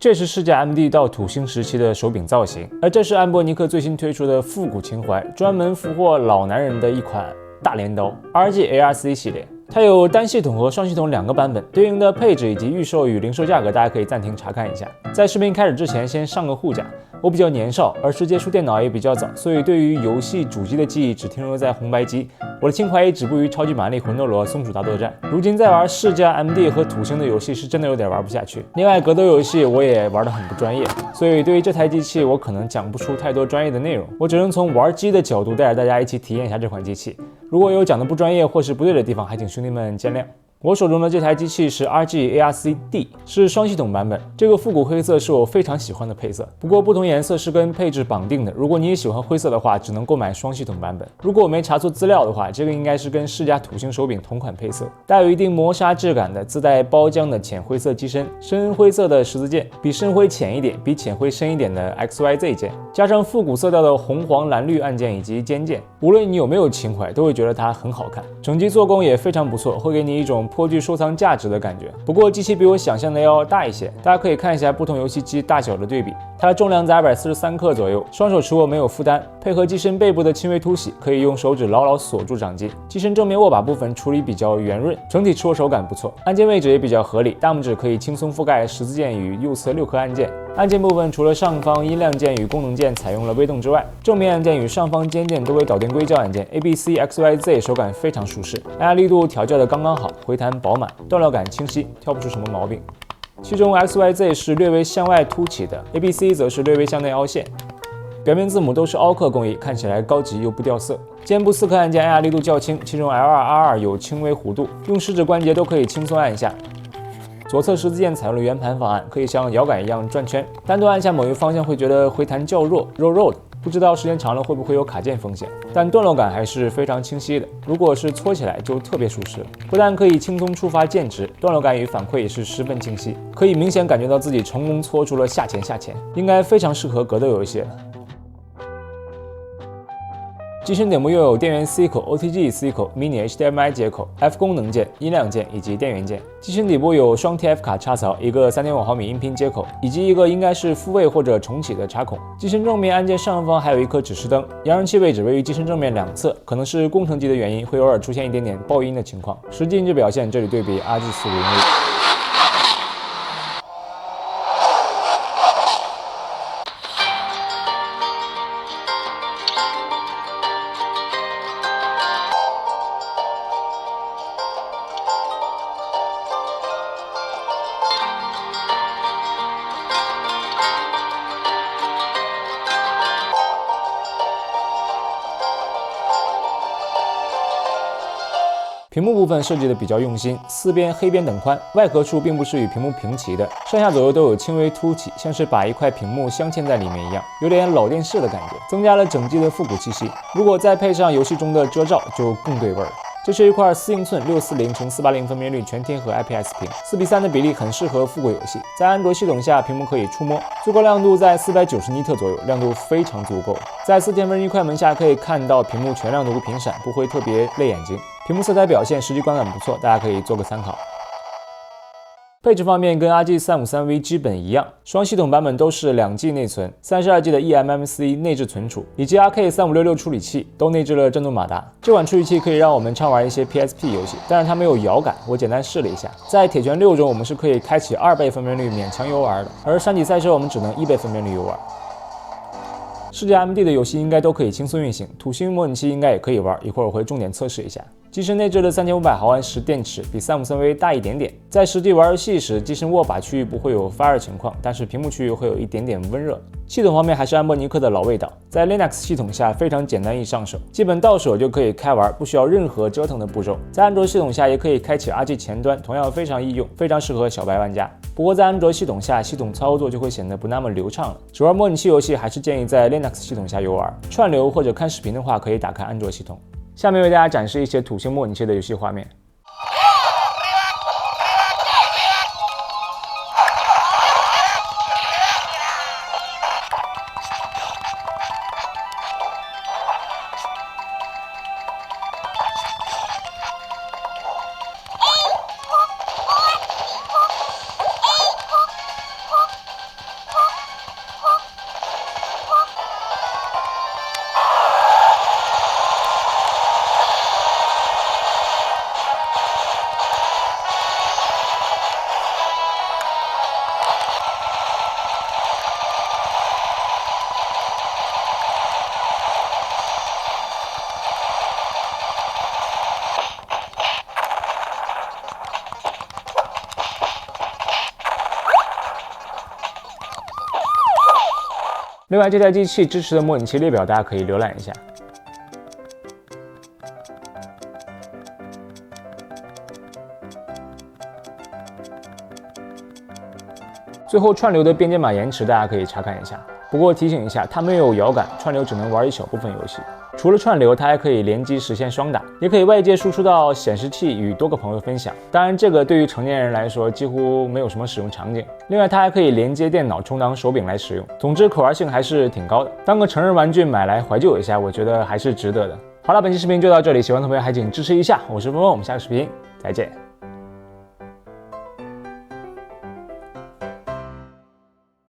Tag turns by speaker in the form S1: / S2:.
S1: 这是世嘉 MD 到土星时期的手柄造型，而这是安博尼克最新推出的复古情怀，专门俘获老男人的一款大镰刀 RG ARC 系列。它有单系统和双系统2个版本，对应的配置以及预售与零售价格，大家可以暂停查看一下。在视频开始之前，先上个护甲。我比较年少，而是接触电脑也比较早，所以对于游戏主机的记忆只停留在红白机。我的情怀也止步于超级玛丽、魂斗罗、松鼠大作战。如今再玩世嘉 MD 和土星的游戏，是真的有点玩不下去。另外，格斗游戏我也玩得很不专业，所以对于这台机器，我可能讲不出太多专业的内容。我只能从玩机的角度带着大家一起体验一下这款机器。如果有讲的不专业或是不对的地方，还请兄弟们见谅。我手中的这台机器是 RG ARC D， 是双系统版本。这个复古黑色是我非常喜欢的配色，不过不同颜色是跟配置绑定的。如果你也喜欢灰色的话，只能购买双系统版本。如果我没查错资料的话，这个应该是跟世嘉土星手柄同款配色，带有一定磨砂质感的自带包浆的浅灰色机身，深灰色的十字键，比深灰浅一点，比浅灰深一点的 XYZ 键，加上复古色调的红黄蓝绿按键以及尖键，无论你有没有情怀，都会觉得它很好看。整机做工也非常不错，会给你一种颇具收藏价值的感觉。不过机器比我想象的要大一些，大家可以看一下不同游戏机大小的对比。它的重量在243克左右，双手持握没有负担，配合机身背部的轻微凸起，可以用手指牢牢锁住掌机。机身正面握把部分处理比较圆润，整体持握手感不错，按键位置也比较合理，大拇指可以轻松覆盖十字键与右侧6颗按键。按键部分除了上方音量键与功能键采用了微动之外，正面按键与上方尖键都为导电硅胶按键 ，ABC、XYZ 手感非常舒适，按压力度调教的刚刚好，回弹饱满，断料感清晰，挑不出什么毛病。其中 XYZ 是略微向外凸起的 ，ABC 则是略微向内凹陷。表面字母都是凹刻工艺，看起来高级又不掉色。肩部4颗按键按压力度较轻，其中 L2、R2 有轻微弧度，用食指关节都可以轻松按一下。左侧十字键采用了圆盘方案，可以像摇杆一样转圈，单独按下某一个方向会觉得回弹较弱，肉肉的，不知道时间长了会不会有卡键风险。但段落感还是非常清晰的，如果是搓起来就特别舒适了。不但可以轻松触发键值，段落感与反馈也是十分清晰，可以明显感觉到自己成功搓出了下潜，应该非常适合格斗游戏了。机身顶部又有电源 C 口、OTG C 口、Mini HDMI 接口、F 功能键、音量键以及电源键。机身底部有双 TF 卡插槽，一个 3.5 毫米音频接口，以及一个应该是复位或者重启的插孔。机身正面按键上方还有一颗指示灯，扬声器位置位于机身正面2侧，可能是工程机的原因，会偶尔出现一点点爆音的情况。实际音质表现，这里对比 RG450V。屏幕部分设计的比较用心，4边黑边等宽，外壳处并不是与屏幕平齐的，上下左右都有轻微凸起，像是把一块屏幕镶嵌在里面一样，有点老电视的感觉，增加了整机的复古气息。如果再配上游戏中的遮罩，就更对味儿了。这是一块4英寸640×480分辨率全贴合 IPS 屏，4:3的比例很适合复古游戏。在安卓系统下，屏幕可以触摸，最高亮度在490尼特左右，亮度非常足够。在4000分之一快门下，可以看到屏幕全亮度不频闪，不会特别累眼睛。屏幕色彩表现实际观感不错，大家可以做个参考。配置方面跟 RG353V 基本一样，双系统版本都是2G 内存，32G 的 eMMC 内置存储，以及 RK3566 处理器都内置了震动马达。这款处理器可以让我们畅玩一些 PSP 游戏，但是它没有摇杆，我简单试了一下，在铁拳6中我们是可以开启2倍分辨率勉强游玩的，而山脊赛车我们只能1倍分辨率游玩。世嘉 MD 的游戏应该都可以轻松运行，土星模拟器应该也可以玩，一会儿我会重点测试一下。机身内置的3500毫安时电池，比353V 大一点点。在实际玩游戏时，机身握把区域不会有发热情况，但是屏幕区域会有一点点温热。系统方面还是安博尼克的老味道，在 Linux 系统下非常简单易上手，基本到手就可以开玩，不需要任何折腾的步骤。在安卓系统下也可以开启 RG 前端，同样非常易用，非常适合小白玩家。不过在安卓系统下，系统操作就会显得不那么流畅了。只玩模拟器游戏还是建议在 Linux 系统下游玩，串流或者看视频的话，可以打开安卓系统。下面为大家展示一些土星模拟器的游戏画面。另外，这台机器支持的模拟器列表大家可以浏览一下。最后，串流的边界码延迟大家可以查看一下。不过提醒一下，它没有摇杆，串流只能玩一小部分游戏。除了串流，它还可以联机实现双打，也可以外接输出到显示器与多个朋友分享。当然，这个对于成年人来说几乎没有什么使用场景。另外，它还可以连接电脑充当手柄来使用。总之，可玩性还是挺高的。当个成人玩具买来怀旧一下，我觉得还是值得的。好了，本期视频就到这里，喜欢的朋友还请支持一下。我是峰峰，我们下个视频再见。